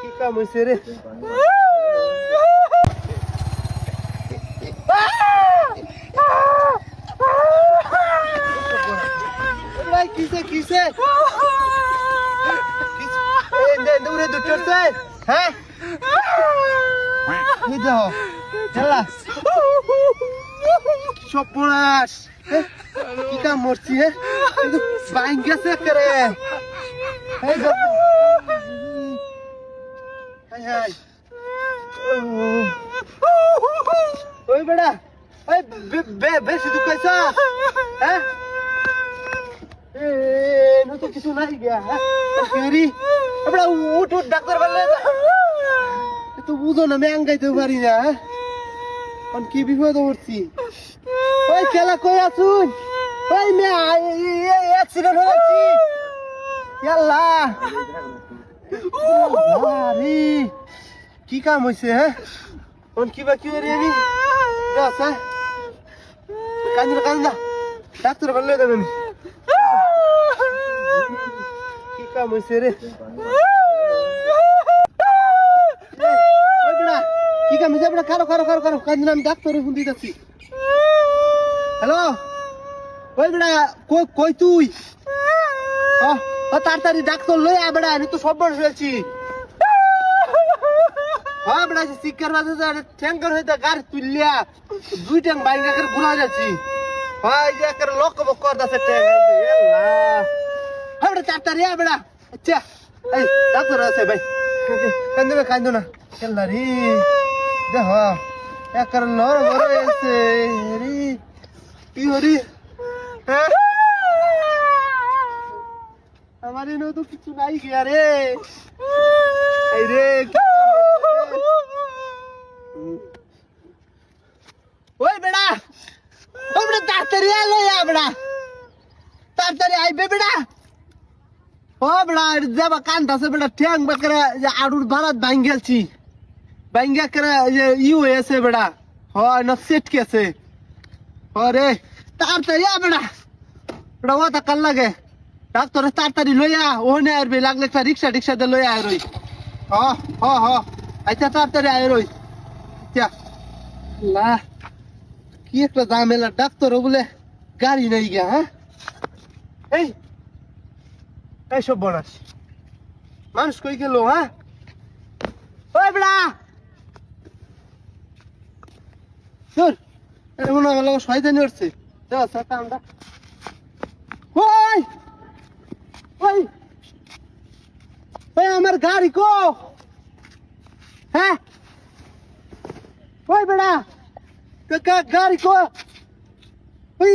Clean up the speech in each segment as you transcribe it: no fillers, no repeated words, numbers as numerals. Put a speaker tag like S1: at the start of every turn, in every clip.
S1: কি কাম হইছে রে? ভাই কিসে কিসে দৌড়ে দুটোরছে হ্যাঁ এই দেখো খেলা সব পড়াস কি কাম মরছি হ্যাঁ কিন্তু বাইন গেছে করে এই দেখো হাই হাই ওই বেড়া ওই বেশি দুঃখাইছ হ্যাঁ নো তো কিছু নাই গিয়া হ্যাঁ কেরি এবড়া উঠ উঠ ডাক্তার বললে তো বুঝো না আমি আঙ্গাইতে পারি না কোন কি বিপদ হচ্ছে ওই খেলা কই আছুন ওই মে অ্যাক্সিডেন্ট হয়েছে ইয়াল্লা আরে কি কাম হইছে হ্যাঁ কোন কি বাকি রে আমি আচ্ছা কান্দা কান্দা ডাক্তার বললে দেবেন কি কাম হইছে রে ওই বেড়া কি কাম হইছে বেড়া কারো কারো কারো কারো কান্দা আমি ডাক্তারে ফোন দিতেছি হ্যালো ওই বেড়া কই তুই তাড়াতাড়ি ডাক্তার লই আ বেড়া আমি তো সব বড় হয়েছি হ্যাঁ বেড়া শিক্ষার বাজে ট্যাঙ্কার হইতে গাড়ি তুললিয়া দুই ট্যাঙ্ক বাইঙ্গা করে ঘুরা যাচ্ছি হ্যাঁ যে করে লোক বকর দাসে ট্যাঙ্ক হ্যাঁ বেড়া তাড়াতাড়ি আ বেড়া আচ্ছা এই ডাক্তার আছে ভাই কান্দো না খেলনা রে দেখ এক লড় বড় এসে রে কি হরি হ্যাঁ আমার এনে তো কিছু নাই গিয়া রে এই রে ওই বেড়া তাড়াতাড়ি আলো বেড়া তাড়াতাড়ি আইবে বেড়া ও বেড়া যাবা কান্দাছে বেড়া ঠ্যাং বাকরে আড়ুর ভাড়াত ভাঙ্গেলছি ভাঙ্গা করে ইউ হয়েছে বেড়া হয় না সেট কেছে রে তাড়াতাড়ি আ বেড়া বেড়া ও কাল লাগে ডাক্তার তাড়াতাড়ি লইয়া ওনে আসবে লাগলে একটা রিক্সা টিক্সা দিয়ে লইয়া আয় রই আচ্ছা তাড়াতাড়ি আয় রই আচ্ছা লা কি একটা ঝামেলা ডাক্তারও বলে গাড়ি নাই গিয়া হ্যাঁ এই সব বনাস মানুষ কই গেল হ্যাঁ ওই বেড়া তোর মনে হয় শয়তানি উঠছে আমরা ওই ওই ওই আমার গাড়ি কো হ্যাঁ ওই বেড়া গাড়ি কো ওই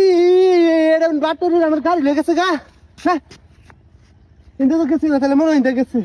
S1: বাট্টরি আমার গাড়ি লেগেছে গা হ্যাঁ কিন্তু তো গেছি না তাহলে মনে হয় গেছে